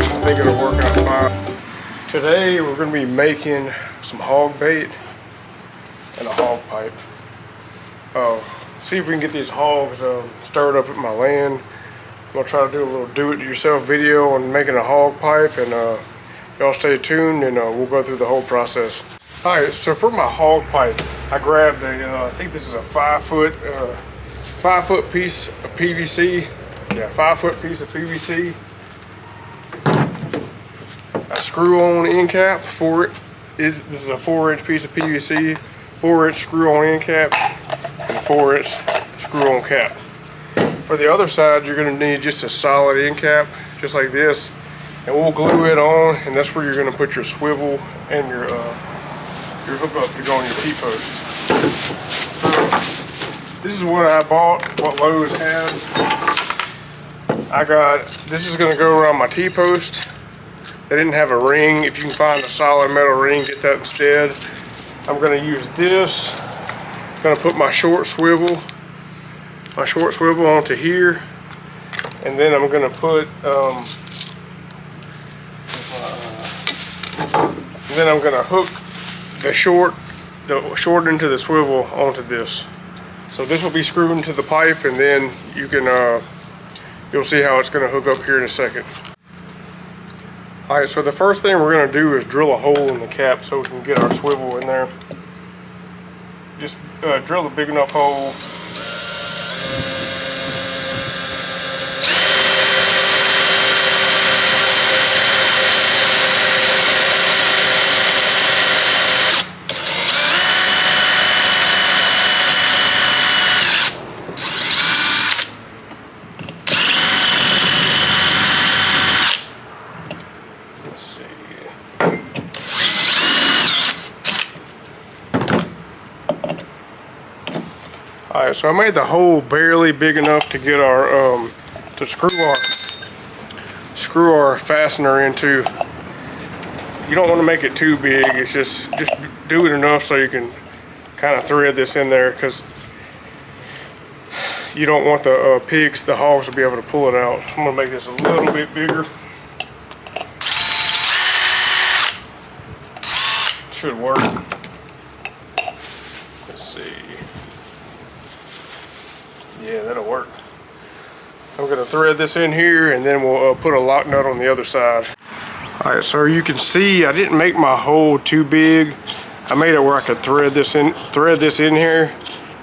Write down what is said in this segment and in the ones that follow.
I think it'll work out fine. Today we're going to be making some hog bait and a hog pipe. See if we can get these hogs stirred up at my land. I'm going to try to do a little do-it-yourself video on making a hog pipe, and y'all stay tuned and we'll go through the whole process. Alright, so for my hog pipe, I grabbed I think this is a 5 foot piece of PVC. Yeah, 5 foot piece of PVC. A screw-on end cap for it. This is a 4-inch piece of PVC, 4-inch screw-on end cap, and a 4-inch screw-on cap. For the other side, you're going to need just a solid end cap, just like this, and we'll glue it on, and that's where you're going to put your swivel and your hookup to go on your T-post. This is what I bought, what Lowe's had. This is going to go around my T-post. They didn't have a ring. If you can find a solid metal ring, get that instead. I'm going to use this. I'm going to put my short swivel onto here, and then I'm going to put then I'm going to hook the short into the swivel onto this. So this will be screwed into the pipe, and then you can you'll see how it's going to hook up here in a second. Alright, so the first thing we're going to do is drill a hole in the cap so we can get our swivel in there. Just drill a big enough hole. Alright, so I made the hole barely big enough to get our to screw our fastener into. You don't want to make it too big. It's just do it enough so you can kind of thread this in there, because you don't want the hogs to be able to pull it out. I'm gonna make this a little bit bigger. Should work. Let's see. Yeah, that'll work. I'm going to thread this in here, and then we'll put a lock nut on the other side. Alright, so you can see I didn't make my hole too big. I made it where I could thread this in here,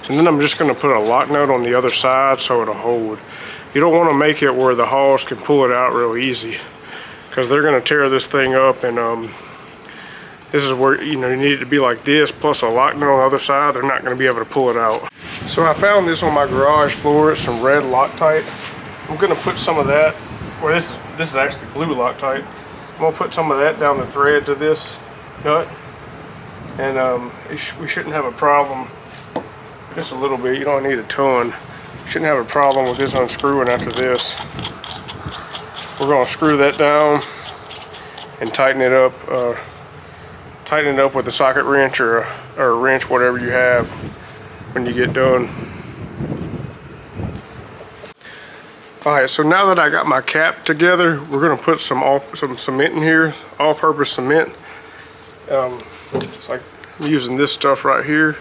and then I'm just going to put a lock nut on the other side so it'll hold. You don't want to make it where the hogs can pull it out real easy, because they're going to tear this thing up, and this is where you need it to be like this, plus a lock nut on the other side. They're not going to be able to pull it out. So I found this on my garage floor. It's some red Loctite. I'm going to put some of that, or this is actually blue Loctite. I'm going to put some of that down the thread to this nut, and we shouldn't have a problem. Just a little bit. You don't need a ton. Shouldn't have a problem with this unscrewing after this. We're going to screw that down and tighten it up. Tighten it up with a socket wrench or a wrench, whatever you have, when you get done. Alright, so now that I got my cap together, we're going to put some cement in here, all-purpose cement. It's like I'm using this stuff right here,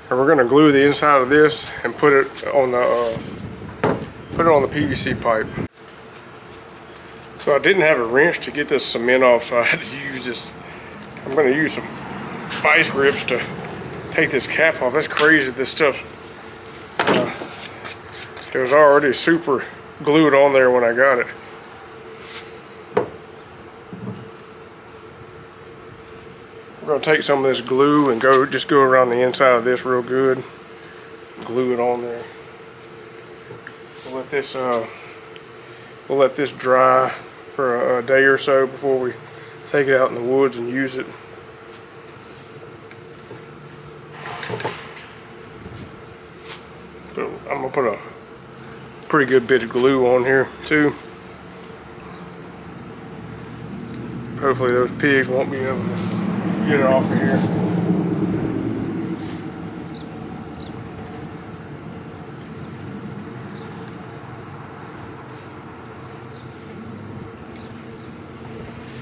and we're going to glue the inside of this and put it on the PVC pipe. So I didn't have a wrench to get this cement off, so I had to use this. I'm going to use some vice grips to take this cap off. That's crazy. This stuff it was already super glued on there when I got it. We're going to take some of this glue and just go around the inside of this real good. Glue it on there. We'll let this dry for a day or so before we take it out in the woods and use it. So I'm going to put a pretty good bit of glue on here too. Hopefully those pigs won't be able to get it off of here.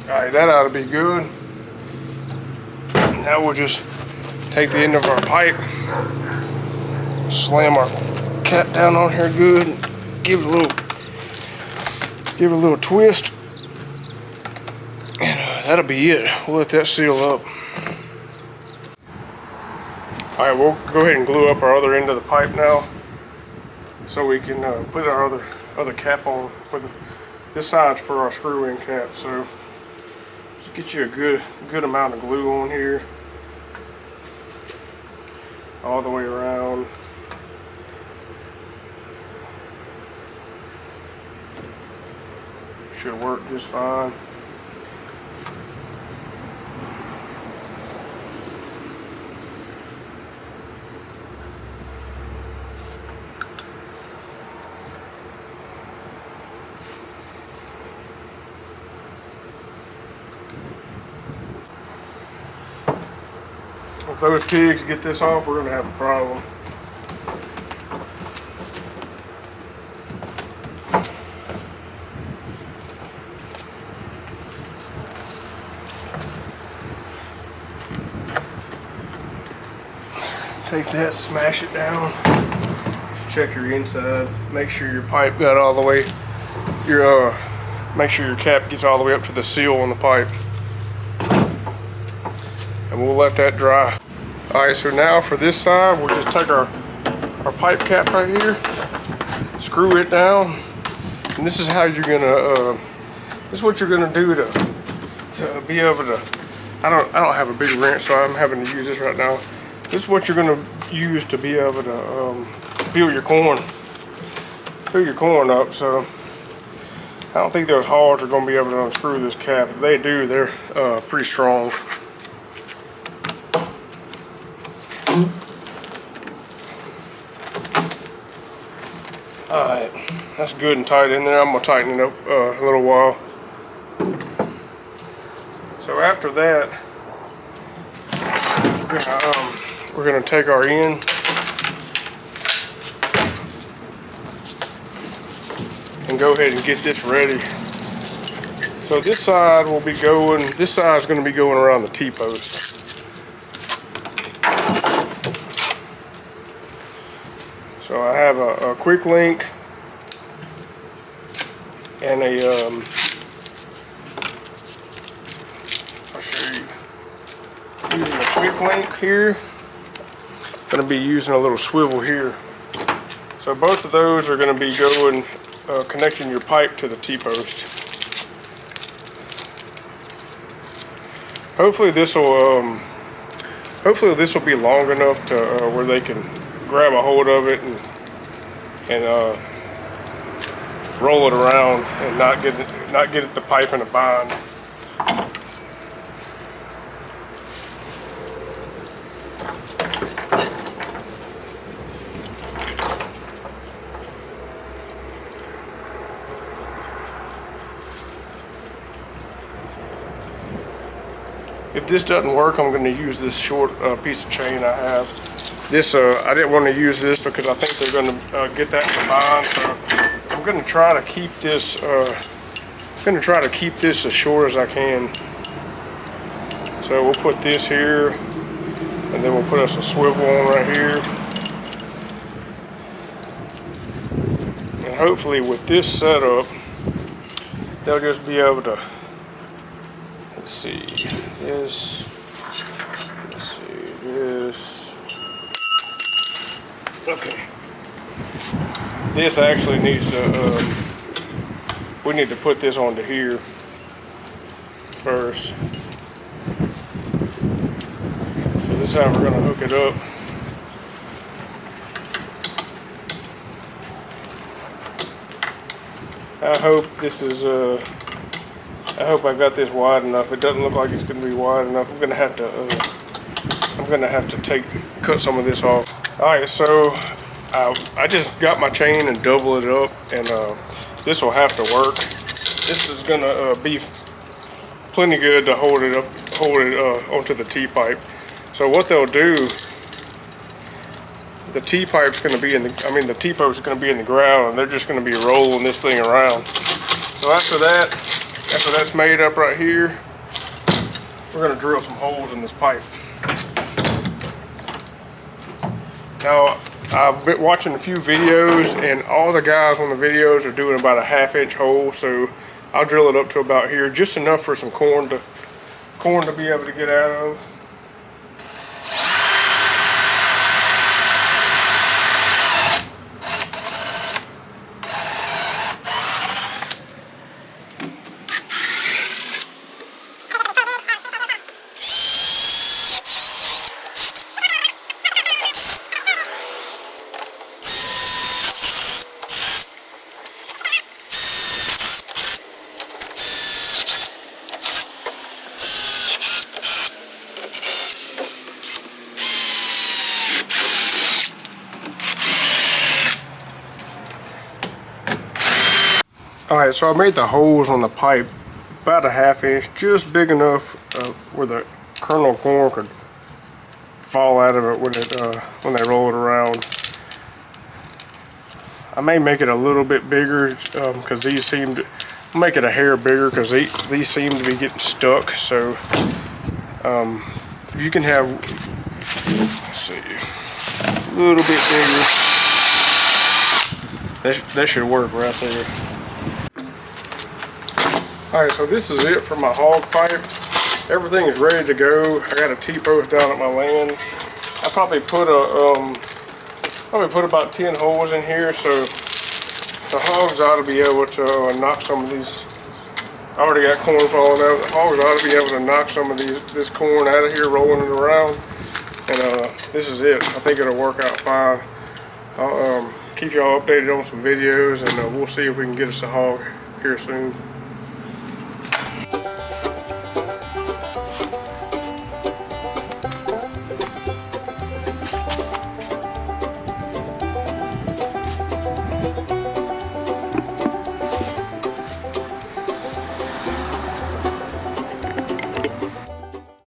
Alright, that ought to be good. Now we'll just take the end of our pipe, slam our cap down on here good, and give it a little twist, and that'll be it. We'll let that seal up. Alright, we'll go ahead and glue up our other end of the pipe now, so we can put our other cap on. This side's for our screw-in cap, so just get you a good amount of glue on here, all the way around. Should work just fine. If those pigs get this off, we're going to have a problem. Take that, smash it down. Just check your inside. Make sure your pipe got all the way. Make sure your cap gets all the way up to the seal on the pipe. And we'll let that dry. Alright, so now for this side, we'll just take our pipe cap right here, screw it down, and this is how you're gonna, this is what you're gonna do to be able to, I don't have a big wrench, so I'm having to use this right now. This is what you're gonna use to be able to fill your corn up. So I don't think those hogs are gonna be able to unscrew this cap. If they do, they're pretty strong. Alright, that's good and tight in there. I'm going to tighten it up a little while. So after that, we're going to take our end and go ahead and get this ready. So this side will be going, this side is going to be going around the T-post. So I have a quick link and I'll show you. Using a quick link here, I'm going to be using a little swivel here. So both of those are going to be going, connecting your pipe to the T-post. Hopefully this will be long enough to where they can grab a hold of it and roll it around and not get the pipe in a bind. If this doesn't work, I'm going to use this short piece of chain I have. This I didn't want to use this because I think they're going to get that combined. So I'm going to try to keep this. As short as I can. So we'll put this here, and then we'll put us a swivel on right here. And hopefully, with this setup, they'll just be able to. Let's see this. Let's see this. Okay. This actually needs to, we need to put this onto here first. So this is how we're going to hook it up. I hope this is, I hope I got this wide enough. It doesn't look like it's going to be wide enough. I'm going to have to cut some of this off. Alright, so I just got my chain and double it up, and this will have to work. This is gonna be plenty good to hold it onto the T-pipe. So what they'll do, the T-pipe's gonna be the T-post is gonna be in the ground, and they're just gonna be rolling this thing around. So after that, after that's made up right here, we're gonna drill some holes in this pipe. Now, I've been watching a few videos, and all the guys on the videos are doing about a 1/2 inch hole, so I'll drill it up to about here, just enough for some corn to be able to get out of. Alright, so I made the holes on the pipe about a 1/2 inch, just big enough where the kernel of corn could fall out of it when they roll it around. I may make it a little bit bigger because these seem to make it a hair bigger because these seem to be getting stuck. So you can have, let's see, a little bit bigger. That should work right there. Alright, so this is it for my hog pipe. Everything is ready to go. I got a T-post down at my land. I probably put about 10 holes in here, so the hogs ought to be able to knock some of these. I already got corn falling out. The hogs ought to be able to knock some of this corn out of here, rolling it around. And this is it. I think it'll work out fine. I'll keep y'all updated on some videos, and we'll see if we can get us a hog here soon.